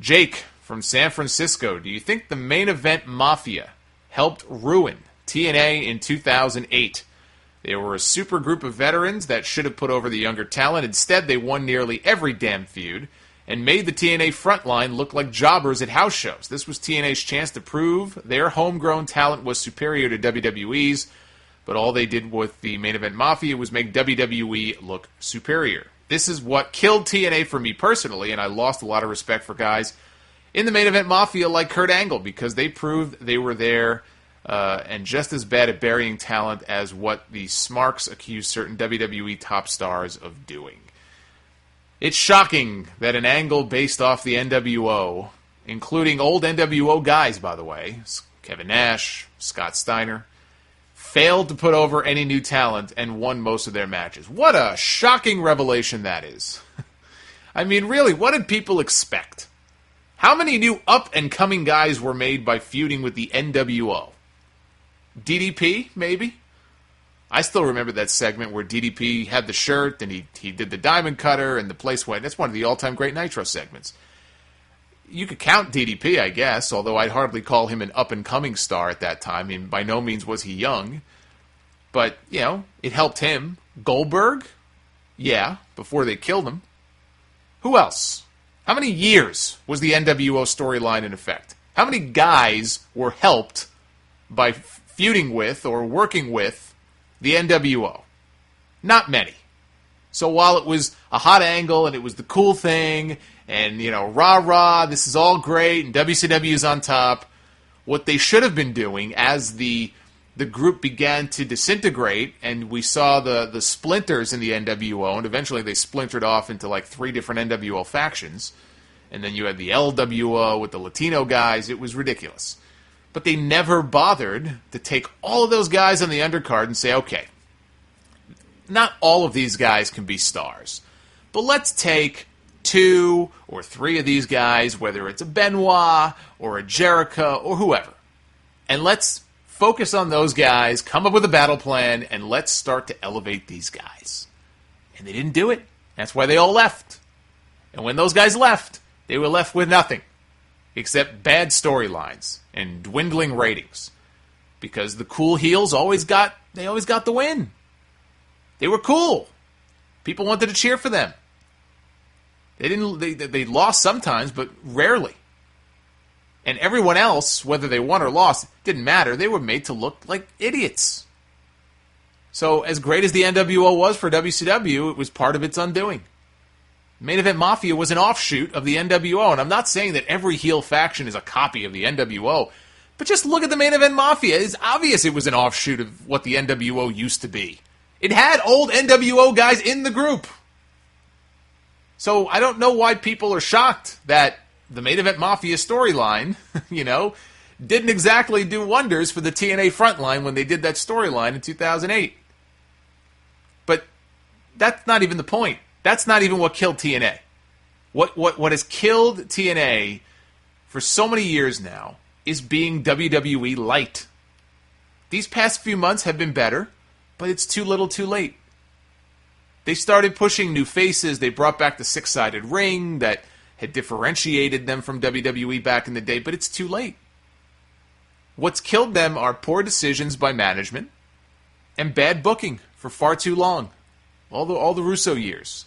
Jake from San Francisco, do you think the Main Event Mafia helped ruin TNA in 2008? They were a super group of veterans that should have put over the younger talent. Instead, they won nearly every damn feud and made the TNA frontline look like jobbers at house shows. This was TNA's chance to prove their homegrown talent was superior to WWE's, but all they did with the Main Event Mafia was make WWE look superior. This is what killed TNA for me personally, and I lost a lot of respect for guys in the Main Event Mafia like Kurt Angle because they proved they were there and just as bad at burying talent as what the Smarks accused certain WWE top stars of doing. It's shocking that an angle based off the NWO, including old NWO guys, by the way, Kevin Nash, Scott Steiner, failed to put over any new talent and won most of their matches. What a shocking revelation that is. I mean, really, what did people expect? How many new up-and-coming guys were made by feuding with the NWO? DDP, maybe? I still remember that segment where DDP had the shirt and he did the diamond cutter and the place went. That's one of the all-time great Nitro segments. You could count DDP, I guess, although I'd hardly call him an up-and-coming star at that time. I mean, by no means was he young. But, you know, it helped him. Goldberg? Yeah, before they killed him. Who else? How many years was the NWO storyline in effect? How many guys were helped by feuding with or working with the NWO? Not many. So while it was a hot angle and it was the cool thing and, you know, rah-rah, this is all great and WCW is on top, what they should have been doing as the group began to disintegrate and we saw the splinters in the NWO, and eventually they splintered off into like 3 different NWO factions, and then you had the LWO with the Latino guys. It was ridiculous. But they never bothered to take all of those guys on the undercard and say, okay, not all of these guys can be stars, but let's take 2 or 3 of these guys, whether it's a Benoit or a Jericho or whoever, and let's focus on those guys, come up with a battle plan, and let's start to elevate these guys. And they didn't do it. That's why they all left. And when those guys left, they were left with nothing except bad storylines and dwindling ratings, because the cool heels always got the win. They were cool. People wanted to cheer for them. They lost sometimes, but rarely. And everyone else, whether they won or lost, didn't matter. They were made to look like idiots. So as great as the NWO was for WCW, it was part of its undoing. Main Event Mafia was an offshoot of the NWO, and I'm not saying that every heel faction is a copy of the NWO, but just look at the Main Event Mafia. It's obvious it was an offshoot of what the NWO used to be. It had old NWO guys in the group. So I don't know why people are shocked that the Main Event Mafia storyline, didn't exactly do wonders for the TNA frontline when they did that storyline in 2008. But that's not even the point. That's not even what killed TNA. What has killed TNA for so many years now is being WWE light. These past few months have been better, but it's too little too late. They started pushing new faces. They brought back the 6-sided ring that had differentiated them from WWE back in the day, but it's too late. What's killed them are poor decisions by management and bad booking for far too long. All the Russo years.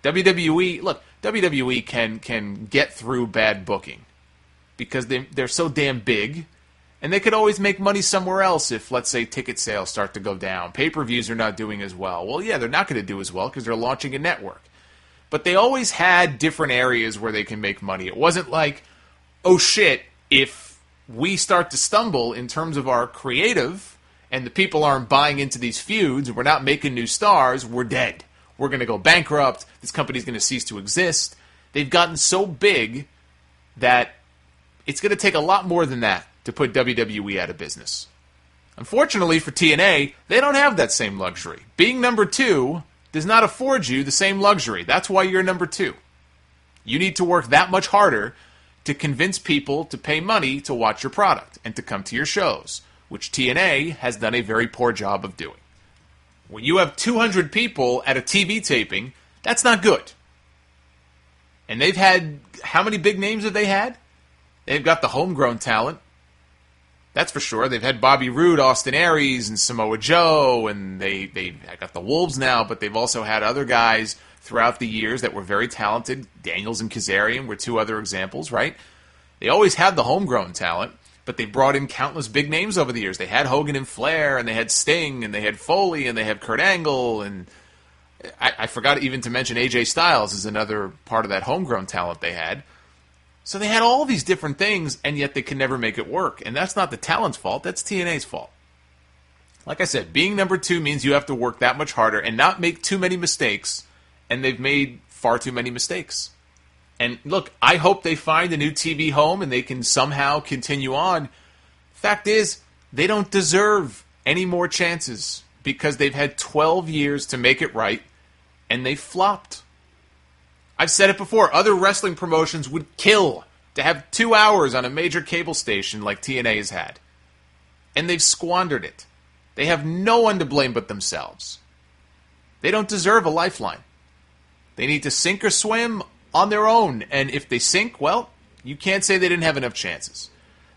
WWE can get through bad booking because they're so damn big, and they could always make money somewhere else if, let's say, ticket sales start to go down. Pay-per-views are not doing as well. Well, yeah, they're not going to do as well because they're launching a network. But they always had different areas where they can make money. It wasn't like, oh shit, if we start to stumble in terms of our creative and the people aren't buying into these feuds and we're not making new stars, we're dead. We're going to go bankrupt. This company's going to cease to exist. They've gotten so big that it's going to take a lot more than that to put WWE out of business. Unfortunately for TNA, they don't have that same luxury. Being number 2 does not afford you the same luxury. That's why you're number 2. You need to work that much harder to convince people to pay money to watch your product and to come to your shows, which TNA has done a very poor job of doing. When you have 200 people at a TV taping, that's not good. And they've had, how many big names have they had? They've got the homegrown talent. That's for sure. They've had Bobby Roode, Austin Aries, and Samoa Joe, and they got the Wolves now, but they've also had other guys throughout the years that were very talented. Daniels and Kazarian were two other examples, right? They always had the homegrown talent, but they brought in countless big names over the years. They had Hogan and Flair, and they had Sting, and they had Foley, and they had Kurt Angle, and I forgot even to mention AJ Styles is another part of that homegrown talent they had. So they had all these different things, and yet they could never make it work. And that's not the talent's fault, that's TNA's fault. Like I said, being number 2 means you have to work that much harder and not make too many mistakes, and they've made far too many mistakes. And look, I hope they find a new TV home and they can somehow continue on. Fact is, they don't deserve any more chances because they've had 12 years to make it right, and they flopped. I've said it before, other wrestling promotions would kill to have 2 hours on a major cable station like TNA has had. And they've squandered it. They have no one to blame but themselves. They don't deserve a lifeline. They need to sink or swim on their own, and if they sink, well, you can't say they didn't have enough chances.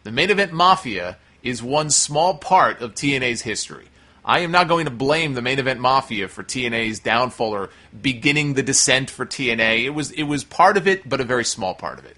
The Main Event Mafia is one small part of TNA's history. I am not going to blame the Main Event Mafia for TNA's downfall or beginning the descent for TNA. It was part of it, but a very small part of it.